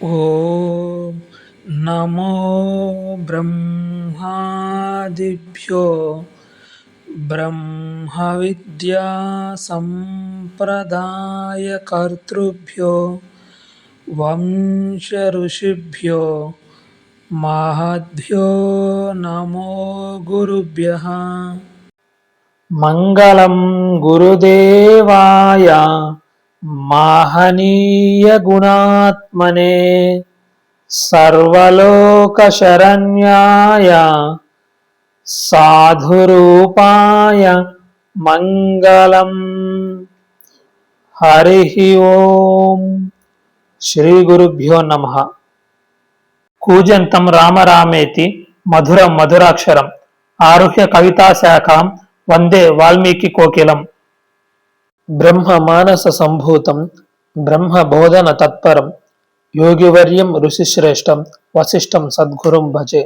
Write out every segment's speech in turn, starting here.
ఓం నమో బ్రహ్మాదిభ్యో బ్రహ్మ విద్యా సంప్రదాయకర్తృభ్యో వంశ ఋషిభ్యో మహద్భ్యో నమో గురుభ్యః. మంగళం గురుదేవాయ మహనీయ గుణాత్మనే సర్వలోకశరణ్యాయ సాధురూపాయ మంగళం. హరి ఓం. శ్రీ గురుభ్యో నమః. కూజంతం రామరామేతి మధురం మధురాక్షరం ఆరుహ్య కవితా శాఖాం వందే వాల్మీకి కోకిలం. బ్రహ్మ మానస సంభూతం బ్రహ్మ బోధన తత్పరం యోగివర్యం ఋషిశ్రేష్టం వశిష్ఠం సద్గురుం భజే.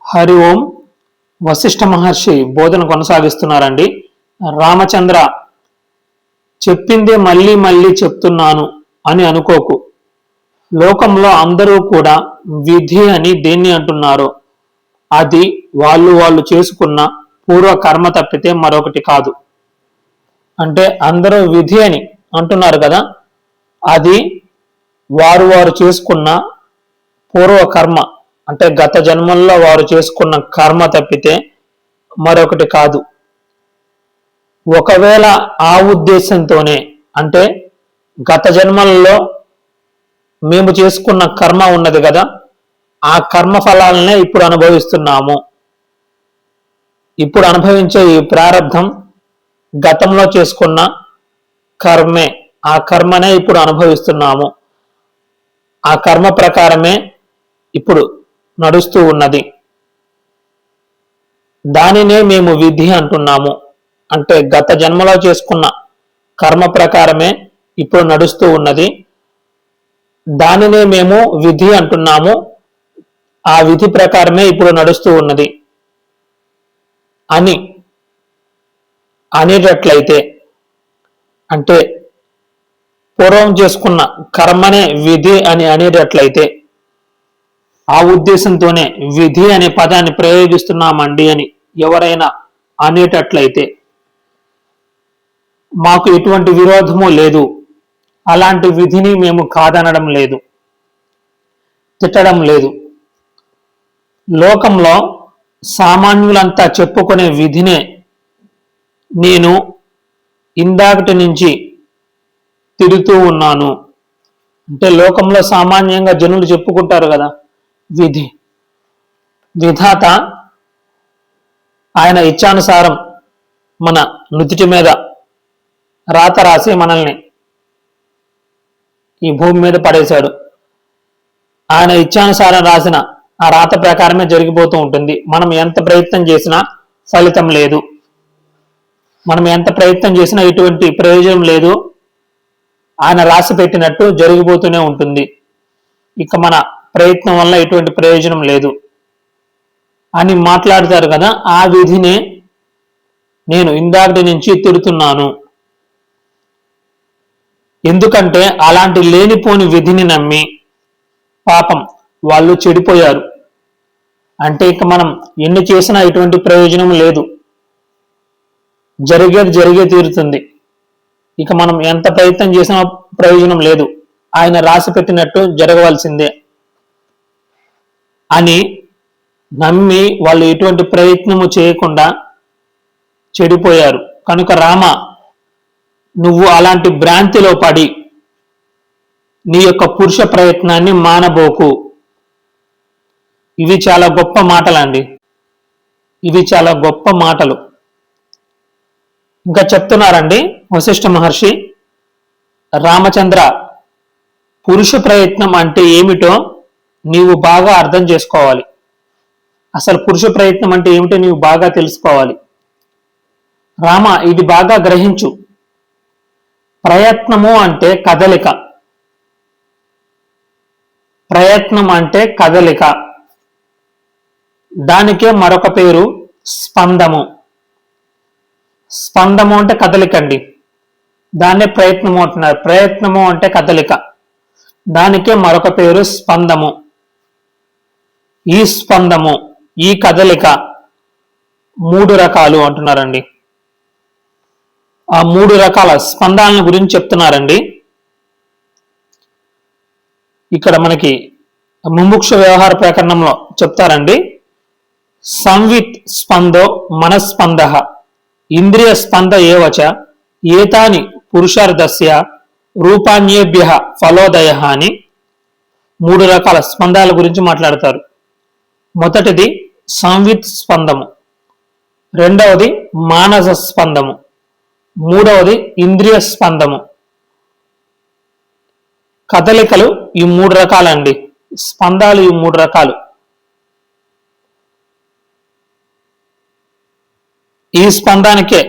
హరి ఓం. వశిష్ఠ మహర్షి బోధన కొనసాగిస్తున్నారండి. రామచంద్ర, చెప్పిందే మళ్ళీ మళ్ళీ చెప్తున్నాను అని అనుకోకు. లోకంలో అందరూ కూడా విధి అని దేన్ని అంటున్నారో అది వాళ్ళు చేసుకున్న పూర్వ కర్మ తప్పితే మరొకటి కాదు. అంటే అందరూ విధి అని అంటున్నారు కదా, అది వారు చేసుకున్న పూర్వ కర్మ, అంటే గత జన్మల్లో వారు చేసుకున్న కర్మ తప్పితే మరొకటి కాదు. ఒకవేళ ఆ ఉద్దేశంతోనే, అంటే గత జన్మల్లో మేము చేసుకున్న కర్మ ఉన్నది కదా, ఆ కర్మ ఫలాలనే ఇప్పుడు అనుభవిస్తున్నాము. ఇప్పుడు అనుభవించే ఈ ప్రారంధం గతంలో చేసుకున్న కర్మే. ఆ కర్మనే ఇప్పుడు అనుభవిస్తున్నాము. ఆ కర్మ ప్రకారమే ఇప్పుడు నడుస్తూ ఉన్నది. దానినే మేము విధి అంటున్నాము. అంటే గత జన్మలో చేసుకున్న కర్మ ప్రకారమే ఇప్పుడు నడుస్తూ ఉన్నది. దానినే మేము విధి అంటున్నాము. ఆ విధి ప్రకారమే ఇప్పుడు నడుస్తూ ఉన్నది అని అనేటట్లయితే, అంటే పూర్వం చేసుకున్న కర్మనే విధి అని అనేటట్లయితే, ఆ ఉద్దేశంతోనే విధి అనే పదాన్ని ప్రయోగిస్తున్నామండి అని ఎవరైనా అనేటట్లయితే మాకు ఎటువంటి విరోధము లేదు. అలాంటి విధిని మేము కాదనడం లేదు, తిట్టడం లేదు. లోకంలో సామాన్యులంతా చెప్పుకునే విధినే నేను ఇందాకటి నుంచి తిడుతూ ఉన్నాను. అంటే లోకంలో సామాన్యంగా జనులు చెప్పుకుంటారు కదా, విధి. విధాత ఆయన ఇచ్చానుసారం మన నుదిటి మీద రాత రాసి మనల్ని ఈ భూమి మీద పడేశాడు. ఆయన ఇచ్చానుసారం రాసిన ఆ రాత ప్రకారమే జరిగిపోతూ ఉంటుంది. మనం ఎంత ప్రయత్నం చేసినా ఫలితం లేదు. మనం ఎంత ప్రయత్నం చేసినా ఎటువంటి ప్రయోజనం లేదు. ఆయన రాసి పెట్టినట్టు జరిగిపోతూనే ఉంటుంది. ఇక మన ప్రయత్నం వల్ల ఎటువంటి ప్రయోజనం లేదు అని మాట్లాడతారు కదా, ఆ విధినే నేను ఇందాకటి నుంచి తిడుతున్నాను. ఎందుకంటే అలాంటి లేనిపోని విధిని నమ్మి పాపం వాళ్ళు చెడిపోయారు. అంటే ఇక మనం ఎన్ని చేసినా ఎటువంటి ప్రయోజనం లేదు. జరిగేది జరిగే తీరుతుంది. ఇక మనం ఎంత ప్రయత్నం చేసినా ప్రయోజనం లేదు. ఆయన రాసి పెట్టినట్టు జరగవలసిందే అని నమ్మి వాళ్ళు ఎటువంటి ప్రయత్నము చేయకుండా చెడిపోయారు. కనుక రామ, నువ్వు అలాంటి భ్రాంతిలో పడి నీ యొక్క పురుష ప్రయత్నాన్ని మానబోకు. ఇవి చాలా గొప్ప మాటలండి. ఇవి చాలా గొప్ప మాటలు. ఇంకా చెప్తున్నారండి వశిష్ఠ మహర్షి, రామచంద్ర, పురుష ప్రయత్నం అంటే ఏమిటో నీవు బాగా అర్థం చేసుకోవాలి. అసలు పురుష ప్రయత్నం అంటే ఏమిటో నీవు బాగా తెలుసుకోవాలి. రామ, ఇది బాగా గ్రహించు. ప్రయత్నము అంటే కదలిక. ప్రయత్నం అంటే కదలిక. దానికే మరొక పేరు స్పందము. స్పందము అంటే కదలికండి. దాన్నే ప్రయత్నము అంటున్నారు. ప్రయత్నము అంటే కదలిక, దానికే మరొక పేరు స్పందము. ఈ స్పందము, ఈ కదలిక 3 రకాలు అంటున్నారండి. ఆ 3 రకాల స్పందాలను గురించి చెప్తున్నారండి. ఇక్కడ మనకి ముముక్ష వ్యవహార ప్రకరణంలో చెప్తారండి. సంవిత్ స్పందో మనస్పంద ఇంద్రియ స్పంద ఏవచ ఏతాని పురుషార్థస్య రూపాణ్యేభ్య ఫలోదయ అని 3 రకాల స్పందాల గురించి మాట్లాడతారు. మొదటిది సంవిత్ స్పందము, రెండవది మానస స్పందము, మూడవది ఇంద్రియ స్పందము. కదలికలు ఈ 3 రకాలండి, స్పందాలు ఈ 3 రకాలు. ఈ స్పందానికే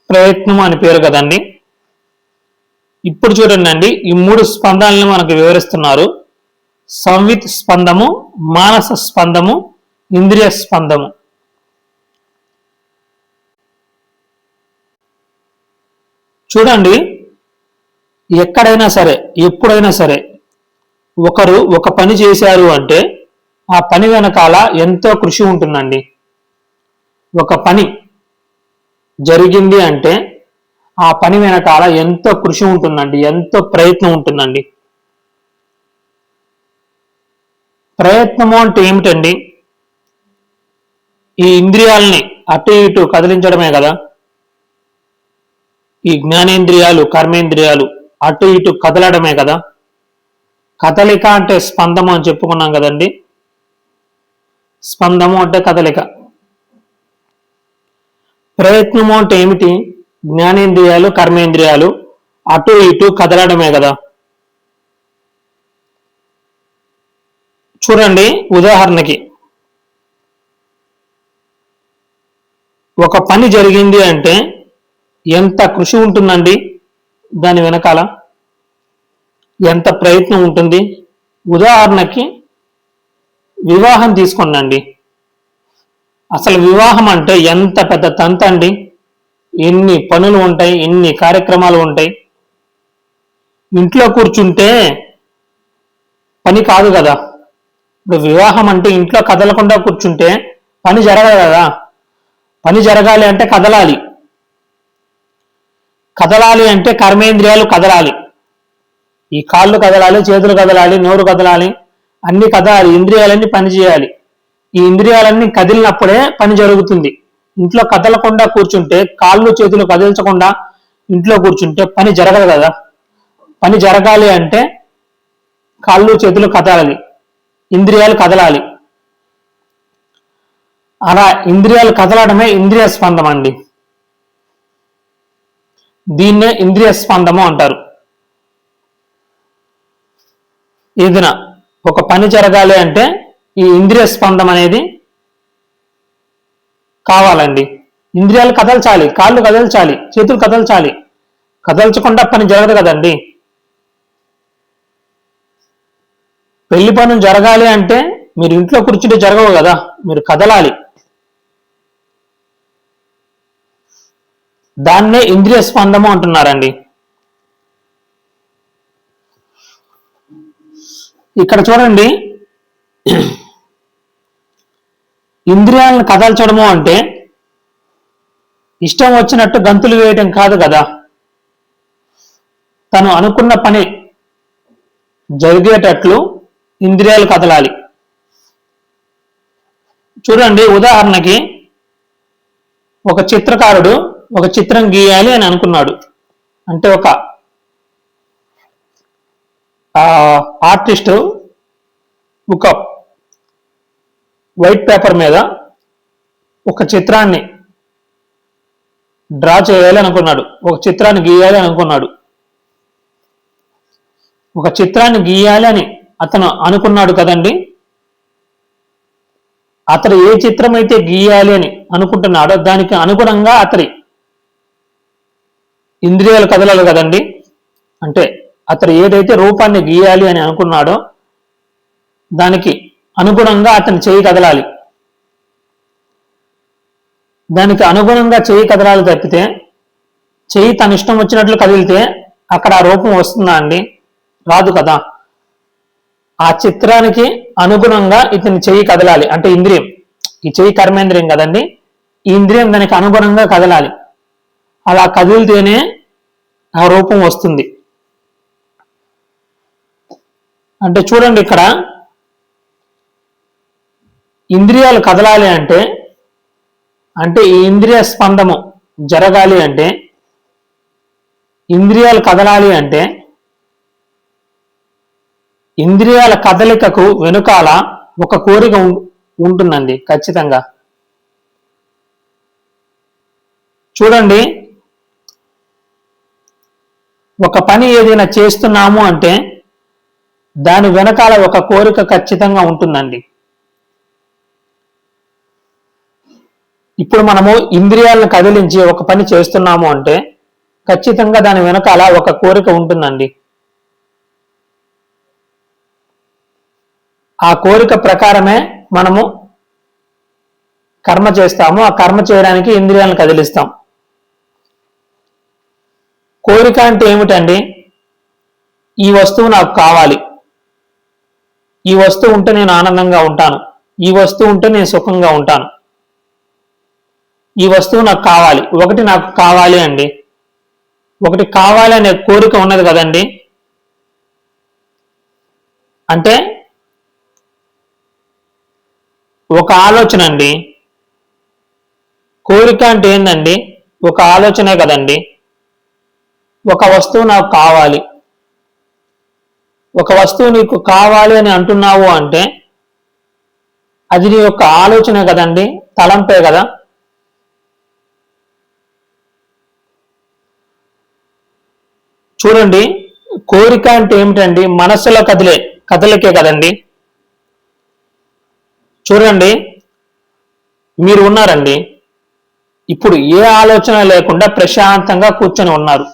ప్రయత్నం అని పేరు కదండి. ఇప్పుడు చూడండి, ఈ 3 స్పందాలను మనకు వివరిస్తున్నారు. సంవిత్ స్పందము, మానస స్పందము, ఇంద్రియ స్పందము. చూడండి, ఎక్కడైనా సరే, ఎప్పుడైనా సరే ఒకరు ఒక పని చేశారు అంటే ఆ పని వెనకాల ఎంతో కృషి ఉంటుందండి. ఒక పని జరిగింది అంటే ఆ పని వెనకాల ఎంతో కృషి ఉంటుందండి, ఎంతో ప్రయత్నం ఉంటుందండి. ప్రయత్నము అంటే ఏమిటండి? ఈ ఇంద్రియాలని అటు ఇటు కదిలించడమే కదా. ఈ జ్ఞానేంద్రియాలు, కర్మేంద్రియాలు అటు ఇటు కదలడమే కదా. కదలిక అంటే స్పందము అని చెప్పుకున్నాం కదండి. స్పందము అంటే కదలిక. ప్రయత్నము అంటే ఏమిటి? జ్ఞానేంద్రియాలు, కర్మేంద్రియాలు అటు ఇటు కదలడమే కదా. చూడండి, ఉదాహరణకి ఒక పని జరిగింది అంటే ఎంత కృషి ఉంటుందండి, దాని వెనకాల ఎంత ప్రయత్నం ఉంటుంది. ఉదాహరణకి వివాహం తీసుకోండి. అసలు వివాహం అంటే ఎంత పెద్ద తంత అండి. ఎన్ని పనులు ఉంటాయి, ఎన్ని కార్యక్రమాలు ఉంటాయి. ఇంట్లో కూర్చుంటే పని కాదు కదా. ఇప్పుడు వివాహం అంటే ఇంట్లో కదలకుండా కూర్చుంటే పని జరగదు కదా. పని జరగాలి అంటే కదలాలి. కదలాలి అంటే కర్మేంద్రియాలు కదలాలి. ఈ కాళ్ళు కదలాలి, చేతులు కదలాలి, నోరు కదలాలి, అన్ని కదలాలి. ఇంద్రియాలన్నీ పని చేయాలి. ఈ ఇంద్రియాలన్నీ కదిలినప్పుడే పని జరుగుతుంది. ఇంట్లో కదలకుండా కూర్చుంటే, కాళ్ళు చేతులు కదిల్చకుండా ఇంట్లో కూర్చుంటే పని జరగదు కదా. పని జరగాలి అంటే కాళ్ళు చేతులు కదలాలి, ఇంద్రియాలు కదలాలి. అలా ఇంద్రియాలు కదలడమే ఇంద్రియ స్పందం అండి. దీన్నే ఇంద్రియ స్పందము అంటారు. ఏదైనా ఒక పని జరగాలి అంటే ఈ ఇంద్రియ స్పందం అనేది కావాలండి. ఇంద్రియాలు కదల్చాలి, కాళ్ళు కదల్చాలి, చేతులు కదల్చాలి. కదల్చకుండా పని జరగదు కదండి. పెళ్లి పనులు జరగాలి అంటే మీరు ఇంట్లో కూర్చుంటే జరగవు కదా, మీరు కదలాలి. దాన్నే ఇంద్రియ స్పందము అంటున్నారండి. ఇక్కడ చూడండి, ఇంద్రియాలను కదల్చడము అంటే ఇష్టం వచ్చినట్టు గంతులు వేయడం కాదు కదా. తను అనుకున్న పని జరిగేటట్లు ఇంద్రియాలు కదలాలి. చూడండి, ఉదాహరణకి ఒక చిత్రకారుడు ఒక చిత్రం గీయాలి అని అనుకున్నాడు. అంటే ఒక ఆర్టిస్ట్ ఒక వైట్ పేపర్ మీద ఒక చిత్రాన్ని డ్రా చేయాలి అనుకున్నాడు, ఒక చిత్రాన్ని గీయాలి అనుకున్నాడు. ఒక చిత్రాన్ని గీయాలి అని అతను అనుకున్నాడు కదండి. అతడు ఏ చిత్రం అయితే గీయాలి అని అనుకుంటున్నాడో దానికి అనుగుణంగా అతడి ఇంద్రియాలు కదలాలి కదండి. అంటే అతడు ఏదైతే రూపాన్ని గీయాలి అని అనుకున్నాడో దానికి అనుగుణంగా అతని చేయి కదలాలి. దానికి అనుగుణంగా చేయి కదలాలి తప్పితే చెయ్యి తన ఇష్టం వచ్చినట్లు కదిలితే అక్కడ ఆ రూపం వస్తుందా అండి? రాదు కదా. ఆ చిత్రానికి అనుగుణంగా ఇతని చెయ్యి కదలాలి. అంటే ఇంద్రియం, ఈ చెయ్యి కర్మేంద్రియం కదండి, ఈ ఇంద్రియం దానికి అనుగుణంగా కదలాలి. అలా కదిలితేనే ఆ రూపం వస్తుంది. అంటే చూడండి, ఇక్కడ ఇంద్రియాలు కదలాలి అంటే ఈ ఇంద్రియ స్పందము జరగాలి అంటే, ఇంద్రియాలు కదలాలి అంటే ఇంద్రియాల కదలికకు వెనుకాల ఒక కోరిక ఉంటుందండి ఖచ్చితంగా. చూడండి, ఒక పని ఏదైనా చేస్తున్నాము అంటే దాని వెనకాల ఒక కోరిక ఖచ్చితంగా ఉంటుందండి. ఇప్పుడు మనము ఇంద్రియాలను కదిలించి ఒక పని చేస్తున్నాము అంటే ఖచ్చితంగా దాని వెనకాల ఒక కోరిక ఉంటుందండి. ఆ కోరిక ప్రకారమే మనము కర్మ చేస్తాము. ఆ కర్మ చేయడానికి ఇంద్రియాలను కదిలిస్తాం. కోరిక అంటే ఏమిటండి? ఈ వస్తువు నాకు కావాలి, ఈ వస్తువు ఉంటే నేను ఆనందంగా ఉంటాను, ఈ వస్తువు ఉంటే నేను సుఖంగా ఉంటాను, ఈ వస్తువు నాకు కావాలి. ఒకటి నాకు కావాలి అండి, ఒకటి కావాలి అనే కోరిక ఉన్నది కదండి. అంటే ఒక ఆలోచన అండి. కోరిక అంటే ఏందండి? ఒక ఆలోచనే కదండి. ఒక వస్తువు నాకు కావాలి, ఒక వస్తువు నీకు కావాలి అని అంటున్నావు అంటే అది నీ యొక్క ఆలోచనే కదండి, తలంపే కదా. చూడండి, కోరిక అంటే ఏమిటండి? మనస్సులో కదలికే కదండి. చూడండి, మీరు ఉన్నారండి, ఇప్పుడు ఏ ఆలోచన లేకుండా ప్రశాంతంగా కూర్చొని ఉన్నారు.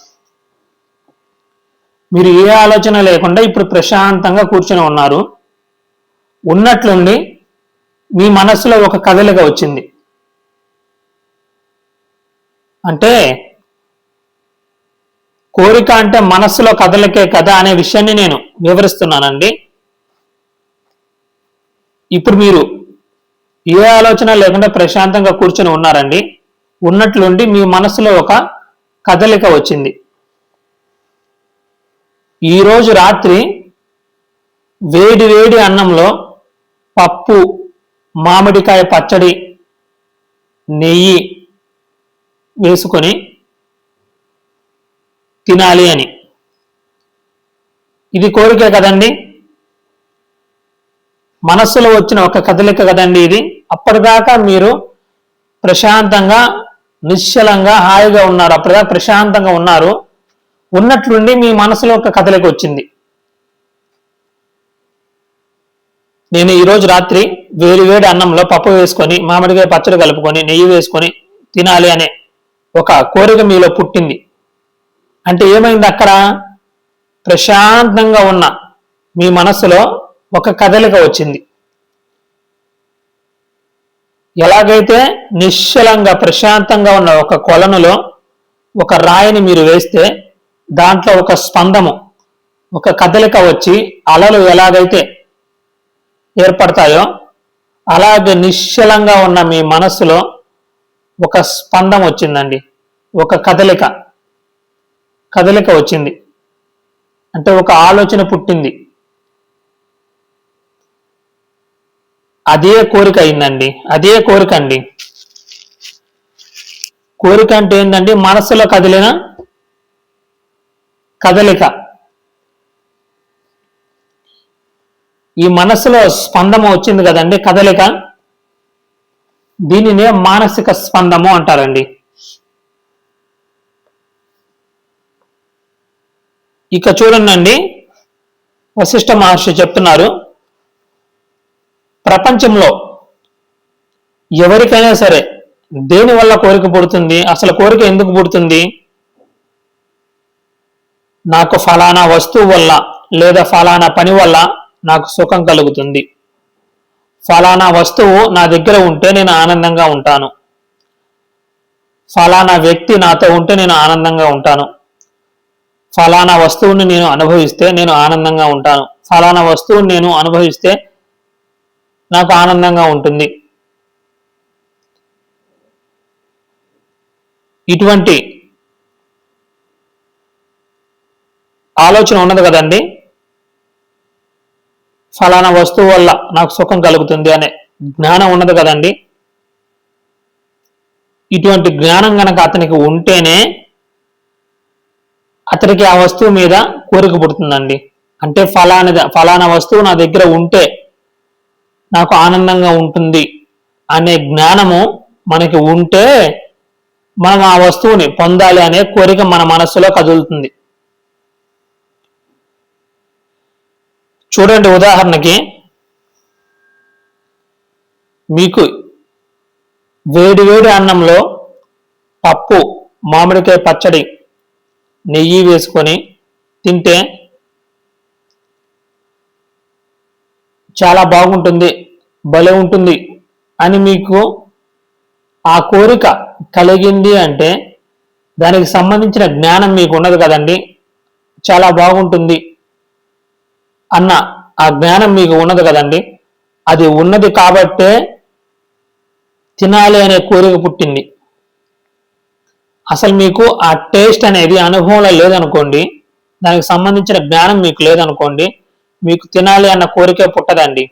మీరు ఏ ఆలోచన లేకుండా ఇప్పుడు ప్రశాంతంగా కూర్చొని ఉన్నారు. ఉన్నట్లుండి మీ మనస్సులో ఒక కదలిక వచ్చింది. అంటే కోరిక అంటే మనస్సులో కదలికే కదా అనే విషయాన్ని నేను వివరిస్తున్నానండి. ఇప్పుడు మీరు ఏ ఆలోచన లేకుండా ప్రశాంతంగా కూర్చొని ఉన్నారండి. ఉన్నట్లుండి మీ మనసులో ఒక కదలిక వచ్చింది. ఈరోజు రాత్రి వేడి వేడి అన్నంలో పప్పు, మామిడికాయ పచ్చడి, నెయ్యి వేసుకొని తినాలి అని. ఇది కోరికే కదండి, మనస్సులో వచ్చిన ఒక కదలిక కదండి ఇది. అప్పటిదాకా మీరు ప్రశాంతంగా, నిశ్చలంగా, హాయిగా ఉన్నారు. అప్పటిదాకా ప్రశాంతంగా ఉన్నారు. ఉన్నట్లుండి మీ మనసులో ఒక కదలిక వచ్చింది. నేను ఈరోజు రాత్రి వేడి వేడి అన్నంలో పప్పు వేసుకొని, మామిడికాయ పచ్చడి కలుపుకొని, నెయ్యి వేసుకొని తినాలి అనే ఒక కోరిక మీలో పుట్టింది. అంటే ఏమైంది? అక్కడ ప్రశాంతంగా ఉన్న మీ మనసులో ఒక కదలిక వచ్చింది. ఎలాగైతే నిశ్చలంగా ప్రశాంతంగా ఉన్న ఒక కొలనులో ఒక రాయిని మీరు వేస్తే దాంట్లో ఒక స్పందము, ఒక కదలిక వచ్చి అలలు ఎలాగైతే ఏర్పడతాయో అలాగే నిశ్చలంగా ఉన్న మీ మనస్సులో ఒక స్పందం వచ్చిందండి, ఒక కదలిక వచ్చింది. అంటే ఒక ఆలోచన పుట్టింది. అదే కోరిక అయిందండి. అదే కోరిక అండి. కోరిక అంటే ఏంటండి? మనస్సులో కదిలిన కదలిక. ఈ మనస్సులో స్పందము వచ్చింది కదండి, కదలిక. దీనినే మానసిక స్పందము అంటారండి. ఇక చూడండి, వశిష్ఠ మహర్షి చెప్తున్నారు, ప్రపంచంలో ఎవరికైనా సరే దేని వల్ల కోరిక పుడుతుంది? అసలు కోరిక ఎందుకు పుడుతుంది? నాకు ఫలానా వస్తువు వల్ల లేదా ఫలానా పని వల్ల నాకు సుఖం కలుగుతుంది, ఫలానా వస్తువు నా దగ్గర ఉంటే నేను ఆనందంగా ఉంటాను, ఫలానా వ్యక్తి నాతో ఉంటే నేను ఆనందంగా ఉంటాను, ఫలానా వస్తువుని నేను అనుభవిస్తే నేను ఆనందంగా ఉంటాను, ఫలానా వస్తువుని నేను అనుభవిస్తే నాకు ఆనందంగా ఉంటుంది. ఇటువంటి ఆలోచన ఉన్నది కదండి. ఫలానా వస్తువు వల్ల నాకు సుఖం కలుగుతుంది అనే జ్ఞానం ఉన్నది కదండి. ఇటువంటి జ్ఞానం గనక అతనికి ఉంటేనే అతనికి ఆ వస్తువు మీద కోరిక పుడుతుందండి. అంటే ఫలానా వస్తువు నా దగ్గర ఉంటే నాకు ఆనందంగా ఉంటుంది అనే జ్ఞానము మనకి ఉంటే మనం ఆ వస్తువుని పొందాలి అనే కోరిక మన మనస్సులో కదులుతుంది. చూడండి, ఉదాహరణకి మీకు వేడి వేడి అన్నంలో పప్పు, మామిడికాయ పచ్చడి, నెయ్యి వేసుకొని తింటే చాలా బాగుంటుంది, భలే ఉంటుంది అని మీకు ఆ కోరిక కలిగింది అంటే దానికి సంబంధించిన జ్ఞానం మీకు ఉన్నది కదండి. చాలా బాగుంటుంది అన్న ఆ జ్ఞానం మీకు ఉన్నది కదండి. అది ఉన్నది కాబట్టే తినాలి అనే కోరిక పుట్టింది. అసలు మీకు ఆ టేస్ట్ అనేది అనుభవంలో లేదనుకోండి, దానికి సంబంధించిన జ్ఞానం మీకు లేదనుకోండి, మీకు తినాలి అన్న కోరిక పుట్టదండి.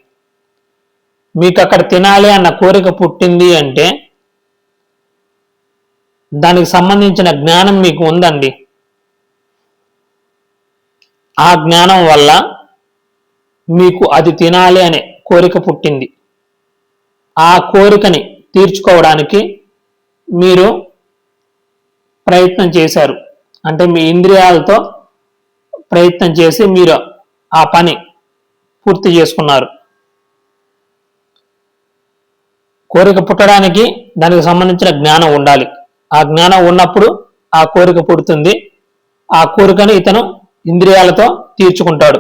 మీకు అక్కడ తినాలి అన్న కోరిక పుట్టింది అంటే దానికి సంబంధించిన జ్ఞానం మీకు ఉందండి. ఆ జ్ఞానం వల్ల మీకు అది తినాలి అనే కోరిక పుట్టింది. ఆ కోరికని తీర్చుకోవడానికి మీరు ప్రయత్నం చేశారు. అంటే మీ ఇంద్రియాలతో ప్రయత్నం చేసి మీరు ఆ పని పూర్తి చేసుకున్నారు. కోరిక పుట్టడానికి దానికి సంబంధించిన జ్ఞానం ఉండాలి. ఆ జ్ఞానం ఉన్నప్పుడు ఆ కోరిక పుడుతుంది. ఆ కోరికను ఇతను ఇంద్రియాలతో తీర్చుకుంటాడు.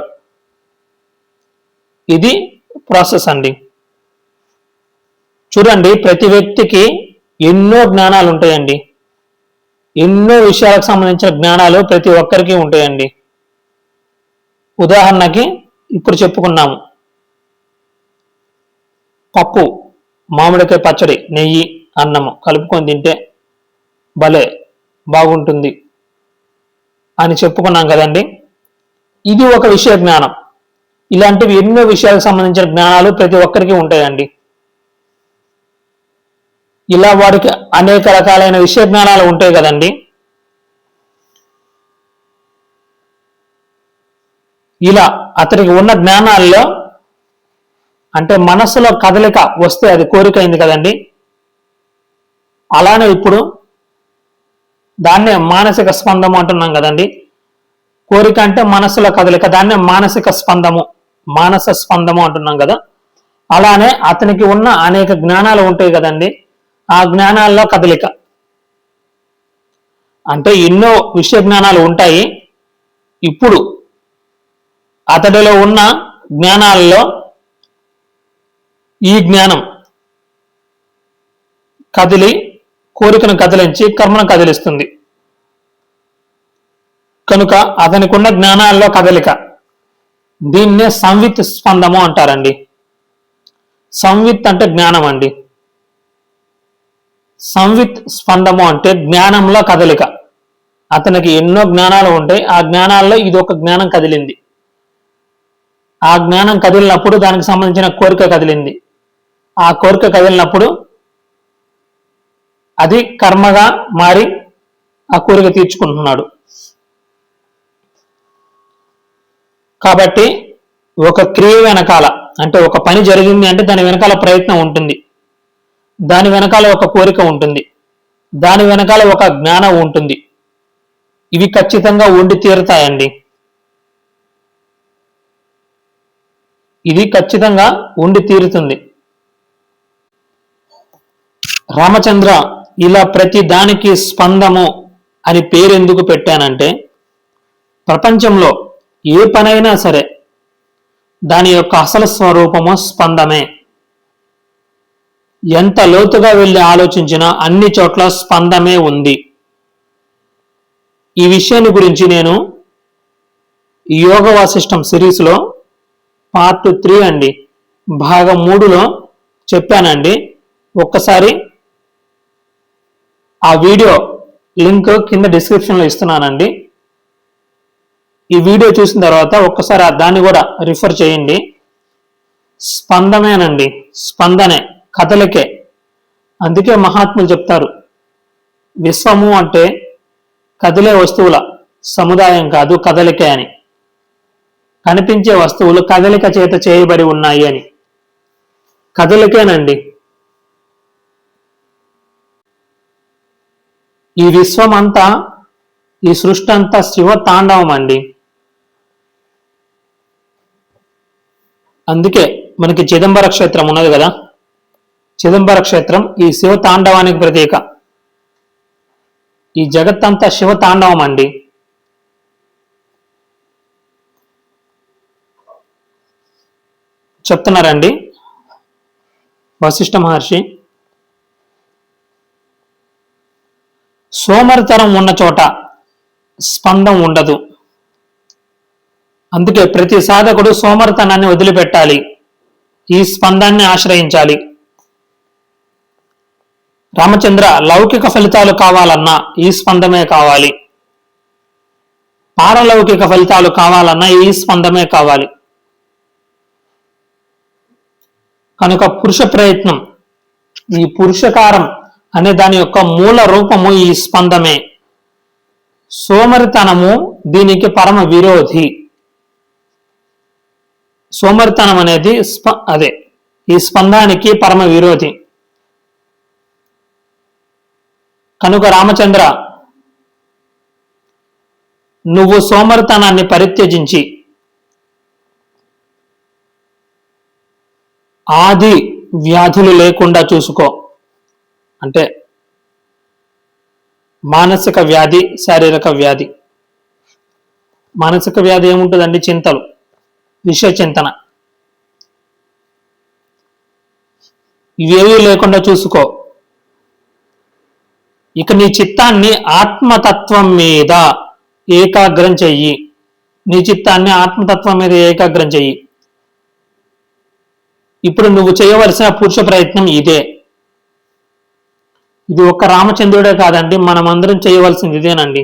ఇది ప్రాసెస్ అండి. చూడండి, ప్రతి వ్యక్తికి ఎన్నో జ్ఞానాలు ఉంటాయండి. ఎన్నో విషయాలకు సంబంధించిన జ్ఞానాలు ప్రతి ఒక్కరికి ఉంటాయండి. ఉదాహరణకి ఇప్పుడు చెప్పుకున్నాము, పప్పు, మామిడికాయ పచ్చడి, నెయ్యి, అన్నము కలుపుకొని తింటే భలే బాగుంటుంది అని చెప్పుకున్నాం కదండి. ఇది ఒక విషయ జ్ఞానం. ఇలాంటివి ఎన్నో విషయాలకు సంబంధించిన జ్ఞానాలు ప్రతి ఒక్కరికి ఉంటాయండి. ఇలా వాడికి అనేక రకాలైన విషయ జ్ఞానాలు ఉంటాయి కదండి. ఇలా అతనికి ఉన్న జ్ఞానాల్లో అంటే మనస్సులో కదలిక వస్తే అది కోరిక అయింది కదండి. అలానే ఇప్పుడు దాన్నే మానసిక స్పందము అంటున్నాం కదండి. కోరిక అంటే మనస్సులో కదలిక, దాన్నే మానసిక స్పందము, మానస స్పందము అంటున్నాం కదా. అలానే అతనికి ఉన్న అనేక జ్ఞానాలు ఉంటాయి కదండి. ఆ జ్ఞానాల్లో కదలిక అంటే ఎన్నో విషయ జ్ఞానాలు ఉంటాయి. ఇప్పుడు అతడిలో ఉన్న జ్ఞానాల్లో ఈ జ్ఞానం కదిలి కోరికను కదిలించి కర్మను కదిలిస్తుంది. కనుక అతనికి ఉన్న జ్ఞానాల్లో కదలిక, దీన్నే సంవిత్ స్పందము అంటారండి. సంవిత్ అంటే జ్ఞానం అండి. సంవిత్ స్పందము అంటే జ్ఞానంలో కదలిక. అతనికి ఎన్నో జ్ఞానాలు ఉంటాయి. ఆ జ్ఞానాల్లో ఇది ఒక జ్ఞానం కదిలింది. ఆ జ్ఞానం కదిలినప్పుడు దానికి సంబంధించిన కోరిక కదిలింది. ఆ కోరిక కదిలినప్పుడు అది కర్మగా మారి ఆ కోరిక తీర్చుకుంటున్నాడు. కాబట్టి ఒక క్రియ వెనకాల అంటే ఒక పని జరిగింది అంటే దాని వెనకాల ప్రయత్నం ఉంటుంది, దాని వెనకాల ఒక కోరిక ఉంటుంది, దాని వెనకాల ఒక జ్ఞానం ఉంటుంది. ఇవి ఖచ్చితంగా ఉండి తీరుతాయండి. ఇది ఖచ్చితంగా ఉండి తీరుతుంది. రామచంద్ర ఇలా ప్రతి దానికి స్పందము అని పేరు ఎందుకు పెట్టానంటే, ప్రపంచంలో ఏ పనైనా సరే దాని యొక్క అసలు స్వరూపము స్పందమే. ఎంత లోతుగా వెళ్ళి ఆలోచించినా అన్ని చోట్ల స్పందమే ఉంది. ఈ విషయాన్ని గురించి నేను యోగ వాసిష్టం సిరీస్లో పార్ట్ 3 అండి, భాగం 3లో చెప్పానండి. ఒక్కసారి ఆ వీడియో లింక్ కింద డిస్క్రిప్షన్లో ఇస్తున్నానండి. ఈ వీడియో చూసిన తర్వాత ఒక్కసారి దాన్ని కూడా రిఫర్ చేయండి. స్పందమేనండి, స్పందనే, కదలికే. అందుకే మహాత్ములు చెప్తారు, విశ్వము అంటే కదిలే వస్తువుల సముదాయం కాదు, కదలికే అని. కనిపించే వస్తువులు కదలిక చేత చేయబడి ఉన్నాయి అని. కదలికేనండి. ఈ విశ్వం అంతా, ఈ సృష్టి అంతా శివ తాండవం అండి. అందుకే మనకి చిదంబర క్షేత్రం ఉన్నది కదా, చిదంబర క్షేత్రం ఈ శివ తాండవానికి ప్రతీక. ఈ జగత్తంతా శివ తాండవం అండి. చెప్తున్నారండి వశిష్ఠ మహర్షి, సోమరితనం ఉన్న చోట స్పందం ఉండదు. అందుకే ప్రతి సాధకుడు సోమరితనాన్ని వదిలిపెట్టాలి, ఈ స్పందాన్ని ఆశ్రయించాలి. రామచంద్ర, లౌకిక ఫలితాలు కావాలన్నా ఈ స్పందమే కావాలి, పారలౌకిక ఫలితాలు కావాలన్నా ఈ స్పందమే కావాలి. కనుక పురుష ప్రయత్నం, ఈ పురుషకారం అనే దాని యొక్క మూల రూపము ఈ స్పందమే. సోమరితనము దీనికి పరమ విరోధి. సోమరితనం అనేది అదే ఈ స్పందానికి పరమ విరోధి. కనుక రామచంద్ర, నువ్వు సోమరితనాన్ని పరిత్యజించి ఆది వ్యాధులు లేకుండా చూసుకో. అంటే మానసిక వ్యాధి, శారీరక వ్యాధి. మానసిక వ్యాధి ఏముంటుందండి? చింతలు, విషయ చింతన. ఇవేవీ లేకుండా చూసుకో. ఇక నీ చిత్తాన్ని ఆత్మతత్వం మీద ఏకాగ్రం చెయ్యి. నీ చిత్తాన్ని ఆత్మతత్వం మీద ఏకాగ్రం చెయ్యి. ఇప్పుడు నువ్వు చేయవలసిన పురుష ప్రయత్నం ఇదే. ఇది ఒక్క రామచంద్రుడే కాదండి, మనమందరం చేయవలసింది ఇదేనండి.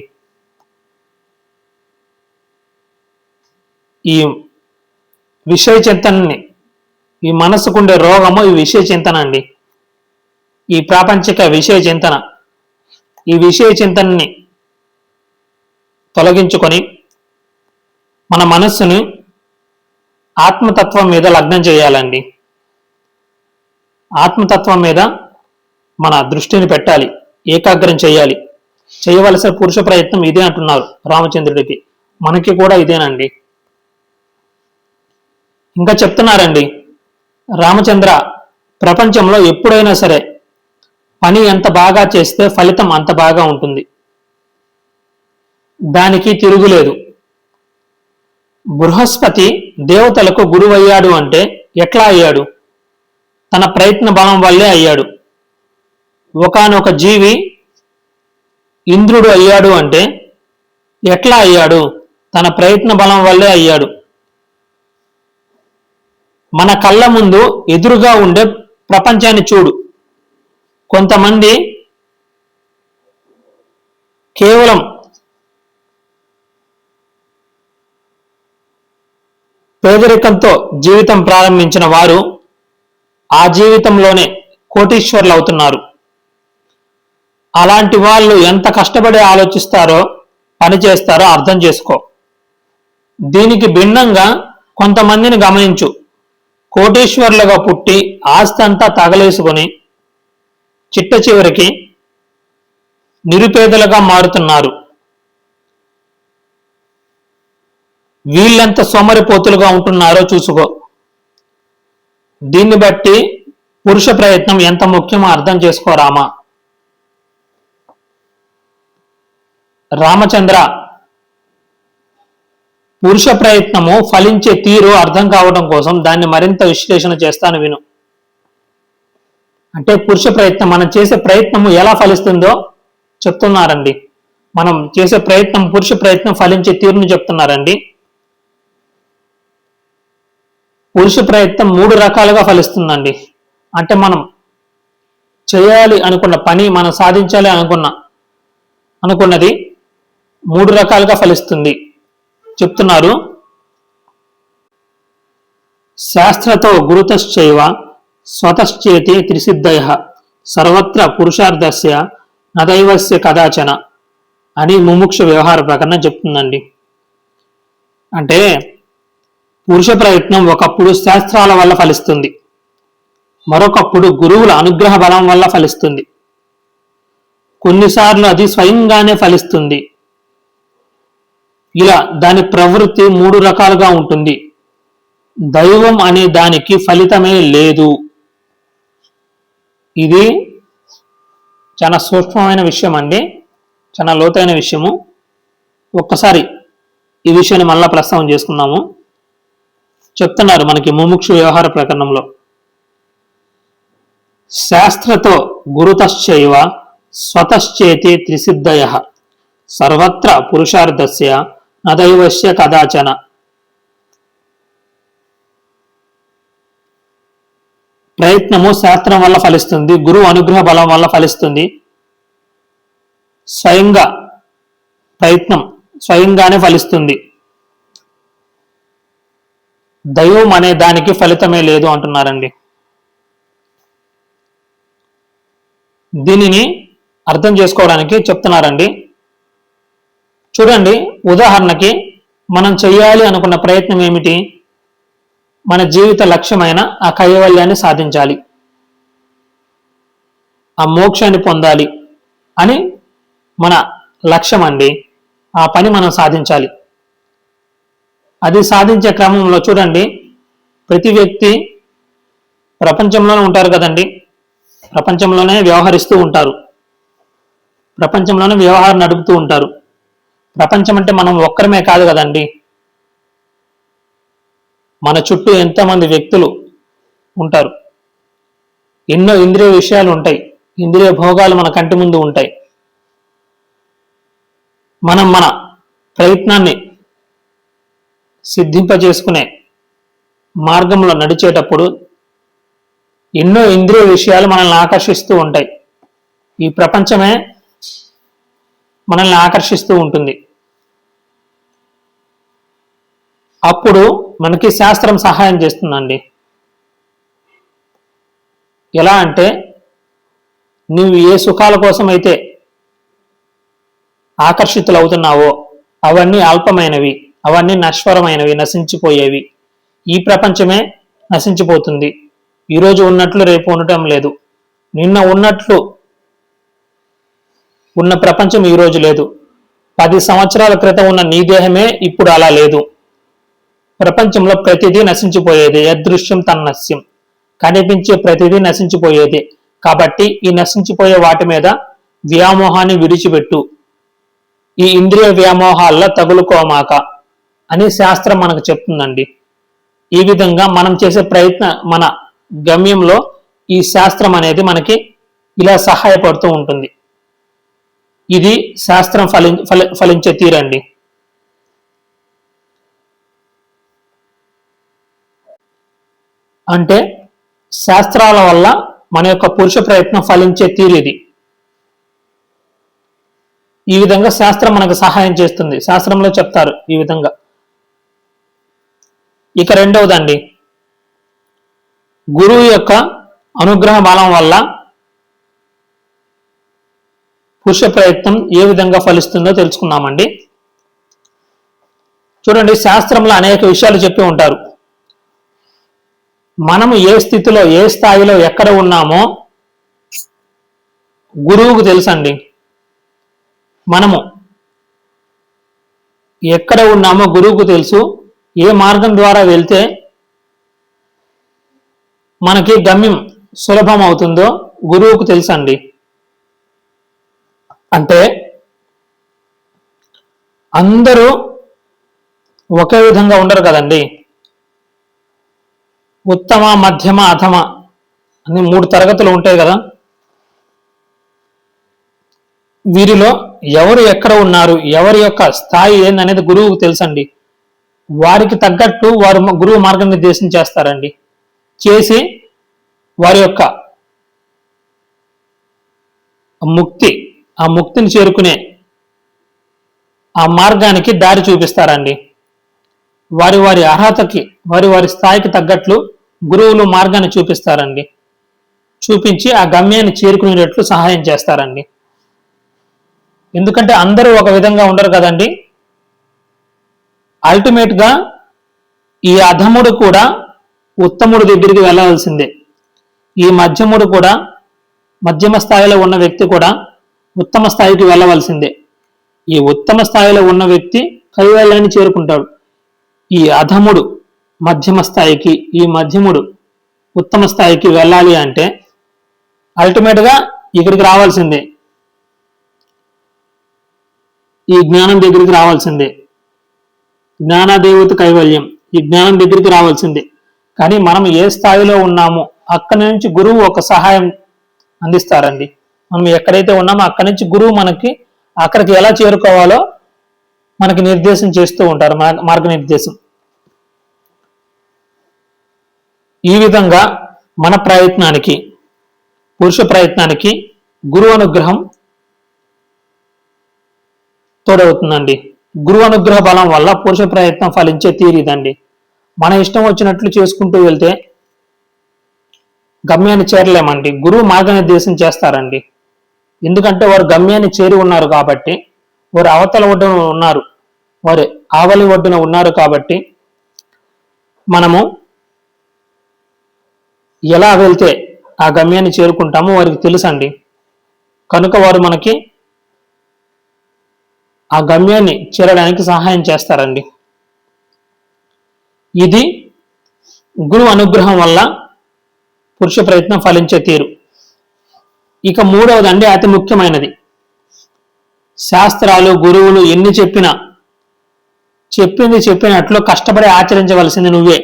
ఈ విషయ చింతనని, ఈ మనసుకుండే రోగము ఈ విషయ చింతన అండి. ఈ ప్రాపంచిక విషయ చింతన, ఈ విషయ చింతనని తొలగించుకొని మన మనస్సుని ఆత్మతత్వం మీద లగ్నం చేయాలండి. ఆత్మతత్వం మీద మన దృష్టిని పెట్టాలి, ఏకాగ్రం చేయాలి. చేయవలసిన పురుష ప్రయత్నం ఇదే అంటున్నారు రామచంద్రుడికి. మనకి కూడా ఇదేనండి. ఇంకా చెప్తున్నారండి, రామచంద్ర, ప్రపంచంలో ఎప్పుడైనా సరే పని ఎంత బాగా చేస్తే ఫలితం అంత బాగా ఉంటుంది, దానికి తిరుగులేదు. బృహస్పతి దేవతలకు గురువయ్యాడు అంటే ఎట్లా అయ్యాడు? తన ప్రయత్న బలం వల్లే అయ్యాడు. ఒకానొక జీవి ఇంద్రుడు అయ్యాడు అంటే ఎట్లా అయ్యాడు? తన ప్రయత్న బలం వల్లే అయ్యాడు. మన కళ్ళ ముందు ఎదురుగా ఉండే ప్రపంచాన్ని చూడు. కొంతమంది కేవలం పేదరికంతో జీవితం ప్రారంభించిన వారు ఆ జీవితంలోనే కోటీశ్వర్లు అవుతున్నారు. అలాంటి వాళ్ళు ఎంత కష్టపడి ఆలోచిస్తారో, పని చేస్తారో అర్థం చేసుకో. దీనికి భిన్నంగా కొంతమందిని గమనించు. కోటీశ్వర్లుగా పుట్టి ఆస్తి అంతా తగలేసుకొని చిట్ట చివరికి నిరుపేదలుగా మారుతున్నారు. వీళ్ళెంత సోమరిపోతులుగా ఉంటున్నారో చూసుకో. దీన్ని బట్టి పురుష ప్రయత్నం ఎంత ముఖ్యమో అర్థం చేసుకో రామా. రామచంద్ర, పురుష ప్రయత్నము ఫలించే తీరు అర్థం కావడం కోసం దాన్ని మరింత విశ్లేషణ చేస్తాను విను. అంటే పురుష ప్రయత్నం, మనం చేసే ప్రయత్నము ఎలా ఫలిస్తుందో చెప్తున్నారండి. మనం చేసే ప్రయత్నం, పురుష ప్రయత్నం ఫలించే తీరును చెప్తున్నారండి. పురుష ప్రయత్నం 3 రకాలుగా ఫలిస్తుందండి. అంటే మనం చేయాలి అనుకున్న పని, మనం సాధించాలి అనుకున్నది 3 రకాలుగా ఫలిస్తుంది చెప్తున్నారు. శాస్త్రతో గురుతశ్చైవ స్వతశ్చేతి త్రిసిద్ధయ సర్వత్ర పురుషార్థస్య నదైవస్య కదాచన అని ముముక్ష వ్యవహార ప్రకరణం చెప్తుందండి. అంటే పురుష ప్రయత్నం ఒకప్పుడు శాస్త్రాల వల్ల ఫలిస్తుంది, మరొకప్పుడు గురువుల అనుగ్రహ బలం వల్ల ఫలిస్తుంది, కొన్నిసార్లు అది స్వయంగానే ఫలిస్తుంది. ఇలా దాని ప్రవృత్తి 3 రకాలుగా ఉంటుంది. దైవం అనే దానికి ఫలితమే లేదు. ఇది చాలా సూక్ష్మమైన విషయం అండి, చాలా లోతైన విషయము. ఒక్కసారి ఈ విషయాన్ని మళ్ళా ప్రస్తావన చేసుకున్నాము. చెప్తున్నారు మనకి ముముక్షు వ్యవహార ప్రకరణంలో, శాస్త్రతో గురుతశ్చైవ స్వతశ్చేతి త్రిసిద్ధయ సర్వత్ర పురుషార్థస్య నదైవస్య కదాచన. ప్రయత్నము శాస్త్రం వల్ల ఫలిస్తుంది, గురువు అనుగ్రహ బలం వల్ల ఫలిస్తుంది. ప్రయత్నం స్వయంగానే ఫలిస్తుంది. దైవం అనే దానికి ఫలితమే లేదు అంటున్నారండి. దీనిని అర్థం చేసుకోవడానికి చెప్తున్నారండి. చూడండి, ఉదాహరణకి మనం చేయాలి అనుకున్న ప్రయత్నం ఏమిటి? మన జీవిత లక్ష్యమైన ఆ కైవల్యాన్ని సాధించాలి, ఆ మోక్షాన్ని పొందాలి అని మన లక్ష్యం అండి. ఆ పని మనం సాధించాలి. అది సాధించే క్రమంలో చూడండి, ప్రతి వ్యక్తి ప్రపంచంలోనే ఉంటారు కదండి, ప్రపంచంలోనే వ్యవహరిస్తూ ఉంటారు, ప్రపంచంలోనే వ్యవహారం నడుపుతూ ఉంటారు. ప్రపంచం అంటే మనం ఒక్కరమే కాదు కదండి, మన చుట్టూ ఎంతోమంది వ్యక్తులు ఉంటారు. ఎన్నో ఇంద్రియ విషయాలు ఉంటాయి, ఇంద్రియ భోగాలు మన కంటి ముందు ఉంటాయి. మనం మన ప్రయత్నాన్ని సిద్ధింపజేసుకునే మార్గంలో నడిచేటప్పుడు ఎన్నో ఇంద్రియ విషయాలు మనల్ని ఆకర్షిస్తూ ఉంటాయి. ఈ ప్రపంచమే మనల్ని ఆకర్షిస్తూ ఉంటుంది. అప్పుడు మనకి శాస్త్రం సహాయం చేస్తుందండి. ఎలా అంటే, నువ్వు ఏ సుఖాల కోసం అయితే ఆకర్షితులవుతున్నావో అవన్నీ అల్పమైనవి, అవన్నీ నశ్వరమైనవి, నశించిపోయేవి. ఈ ప్రపంచమే నశించిపోతుంది. ఈరోజు ఉన్నట్లు రేపు ఉండటం లేదు. నిన్న ఉన్నట్లు ఉన్న ప్రపంచం ఈరోజు లేదు. 10 సంవత్సరాల క్రితం ఉన్న నీ దేహమే ఇప్పుడు అలా లేదు. ప్రపంచంలో ప్రతిదీ నశించిపోయేది. యదృశ్యం తన్నస్యం, కనిపించే ప్రతిదీ నశించిపోయేది. కాబట్టి ఈ నశించిపోయే వాటి మీద వ్యామోహాన్ని విడిచిపెట్టు, ఈ ఇంద్రియ వ్యామోహాల్లో తగులుకోమాక అని శాస్త్రం మనకు చెప్తుందండి. ఈ విధంగా మనం చేసే మన గమ్యంలో ఈ శాస్త్రం అనేది మనకి ఇలా సహాయపడుతూ ఉంటుంది. ఇది శాస్త్రం ఫలించే తీరండి. అంటే శాస్త్రాల వల్ల మన యొక్క పురుష ప్రయత్నం ఫలించే తీరు ఇది. ఈ విధంగా శాస్త్రం మనకు సహాయం చేస్తుంది. శాస్త్రంలో చెప్తారు ఈ విధంగా. ఇక రెండవదండి, గురువు యొక్క అనుగ్రహ బలం వల్ల పురుష ప్రయత్నం ఏ విధంగా ఫలిస్తుందో తెలుసుకుందామండి. చూడండి, శాస్త్రంలో అనేక విషయాలు చెప్పి ఉంటారు. మనము ఏ స్థితిలో, ఏ స్థాయిలో, ఎక్కడ ఉన్నామో గురువుకు తెలుసండి. మనము ఎక్కడ ఉన్నామో గురువుకు తెలుసు. ఏ మార్గం ద్వారా వెళ్తే మనకి గమ్యం సులభం అవుతుందో గురువుకు తెలుసండి. అంటే అందరూ ఒకే విధంగా ఉండరు కదండి. ఉత్తమ, మధ్యమ, అధమ అన్ని 3 తరగతులు ఉంటాయి కదా. వీరిలో ఎవరు ఎక్కడ ఉన్నారు, ఎవరి యొక్క స్థాయి ఏందనేది గురువుకు తెలుసండి. వారికి తగ్గట్టు వారు గురువు మార్గనిర్దేశం చేస్తారండి. చేసి వారి యొక్క ఆ ముక్తిని చేరుకునే ఆ మార్గానికి దారి చూపిస్తారండి. వారి వారి అర్హతకి, వారి వారి స్థాయికి తగ్గట్లు గురువులు మార్గాన్ని చూపిస్తారండి. చూపించి ఆ గమ్యాన్ని చేరుకునేటట్లు సహాయం చేస్తారండి. ఎందుకంటే అందరూ ఒక విధంగా ఉండరు కదండి. అల్టిమేట్ గా ఈ అధముడు కూడా ఉత్తముడు దగ్గరికి వెళ్ళవలసిందే. ఈ మధ్యముడు కూడా, మధ్యమ స్థాయిలో ఉన్న వ్యక్తి కూడా ఉత్తమ స్థాయికి వెళ్ళవలసిందే. ఈ ఉత్తమ స్థాయిలో ఉన్న వ్యక్తి కైవల్యాన్ని చేరుకుంటాడు. ఈ అధముడు మధ్యమ స్థాయికి, ఈ మధ్యముడు ఉత్తమ స్థాయికి వెళ్ళాలి అంటే అల్టిమేట్ గా ఇక్కడికి రావాల్సిందే. ఈ జ్ఞానం దగ్గరికి రావాల్సిందే. జ్ఞానదేవత కైవల్యం, ఈ జ్ఞానం దగ్గరికి రావాల్సిందే. కానీ మనం ఏ స్థాయిలో ఉన్నామో అక్కడి నుంచి గురువు ఒక సహాయం అందిస్తారండి. మనం ఎక్కడైతే ఉన్నామో అక్కడి నుంచి గురువు మనకి అక్కడికి ఎలా చేరుకోవాలో మనకి నిర్దేశం చేస్తూ ఉంటారు, మార్గనిర్దేశం. ఈ విధంగా మన ప్రయత్నానికి, పురుష ప్రయత్నానికి గురువు అనుగ్రహం తోడవుతుందండి. గురువు అనుగ్రహ బలం వల్ల పురుష ప్రయత్నం ఫలించే తీరిదండి. మన ఇష్టం వచ్చినట్లు చేసుకుంటూ వెళ్తే గమ్యాన్ని చేరలేమండి. గురువు మార్గనిర్దేశం చేస్తారండి. ఎందుకంటే వారు గమ్యాన్ని చేరి ఉన్నారు కాబట్టి, వారు అవతల ఒడ్డున ఉన్నారు, వారు ఆవలి ఒడ్డున ఉన్నారు కాబట్టి మనము ఎలా వెళ్తే ఆ గమ్యాన్ని చేరుకుంటామో వారికి తెలుసండి. కనుక వారు మనకి ఆ గమ్యాన్ని చేరడానికి సహాయం చేస్తారండి. ఇది గురువు అనుగ్రహం వల్ల పురుష ప్రయత్నం ఫలించే తీరు. ఇక మూడవదండి, అతి ముఖ్యమైనది. శాస్త్రాలు, గురువులు ఎన్ని చెప్పినా చెప్పింది చెప్పినట్లు కష్టపడి ఆచరించవలసింది నువ్వే.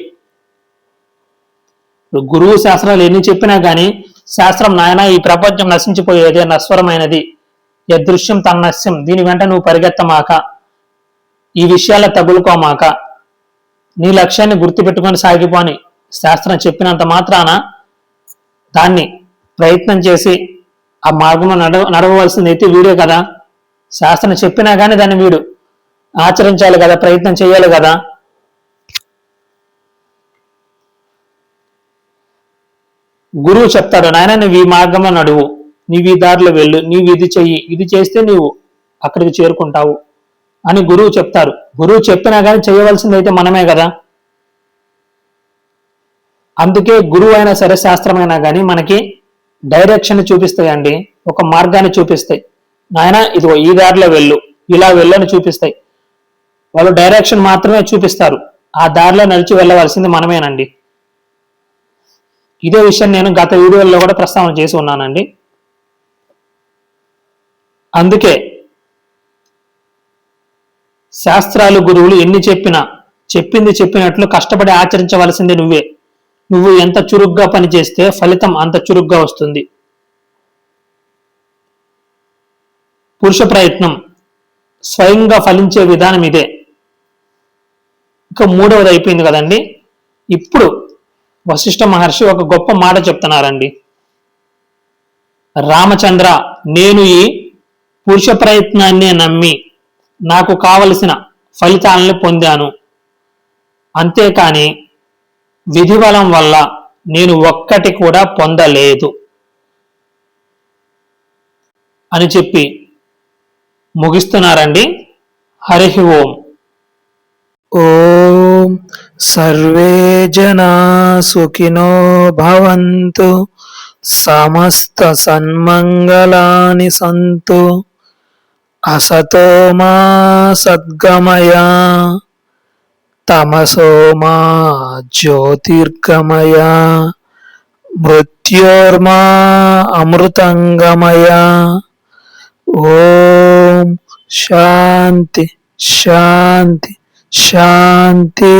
గురువు శాస్త్రాలు ఎన్ని చెప్పినా గానీ శాస్త్రం నాయన ఈ ప్రపంచం నశించిపోయేదే, నశ్వరమైనది, యదృశ్యం తన్నస్యం, దీని వెంట నువ్వు పరిగెత్తమాక, ఈ విషయాల తగులుకోమాక, నీ లక్ష్యాన్ని గుర్తుపెట్టుకొని సాగిపోని శాస్త్రం చెప్పినంత మాత్రాన దాన్ని ప్రయత్నం చేసి ఆ మార్గంలో నడవవలసింది అయితే వీడే కదా. శాస్త్రం చెప్పినా కానీ దాన్ని వీడు ఆచరించాలి కదా, ప్రయత్నం చేయాలి కదా. గురువు చెప్తాడు, నాయన నువ్వు ఈ మార్గంలో నడువు, నీవు ఈ దారిలో వెళ్ళు, నీవు ఇది చెయ్యి, ఇది చేస్తే నీవు అక్కడికి చేరుకుంటావు అని గురువు చెప్తారు. గురువు చెప్పినా కానీ చేయవలసింది అయితే మనమే కదా. అందుకే గురువు అయినా సరే, శాస్త్రమైనా కానీ మనకి డైరెక్షన్ చూపిస్తాయండి, ఒక మార్గాన్ని చూపిస్తాయి. నాయన ఇదిగో ఈ దారిలో వెళ్ళు, ఇలా వెళ్ళని చూపిస్తాయి. వాళ్ళు డైరెక్షన్ మాత్రమే చూపిస్తారు, ఆ దారిలో నడిచి వెళ్ళవలసింది మనమేనండి. ఇదే విషయం నేను గత వీడియోల్లో కూడా ప్రస్తావన చేసి ఉన్నానండి. అందుకే శాస్త్రాలు, గురువులు ఎన్ని చెప్పినా చెప్పింది చెప్పినట్లు కష్టపడి ఆచరించవలసింది నువ్వే. నువ్వు ఎంత చురుగ్గా పనిచేస్తే ఫలితం అంత చురుగ్గా వస్తుంది. పురుష ప్రయత్నం స్వయంగా ఫలించే విధానం ఇదే. ఇక మూడవది అయిపోయింది కదండి. ఇప్పుడు వశిష్ఠ మహర్షి ఒక గొప్ప మాట చెప్తున్నారండి. రామచంద్ర, నేను ఈ పురుష ప్రయత్నాన్నే నమ్మి నాకు కావలసిన ఫలితాలను పొందాను, అంతేకాని విధి బలం వల్ల నేను ఒక్కటి కూడా పొందలేదు అని చెప్పి ముగిస్తున్నారండి. హరి ఓం. ఓం సర్వే జనా సుఖినో భవంతు, సమస్త సన్మంగళాని సంతు, అసతో మా సద్గమయ, తమసో మా జ్యోతిర్గమయ, మృత్యోర్మా అమృతంగమయ. ఓం శాంతి శాంతి శాంతి.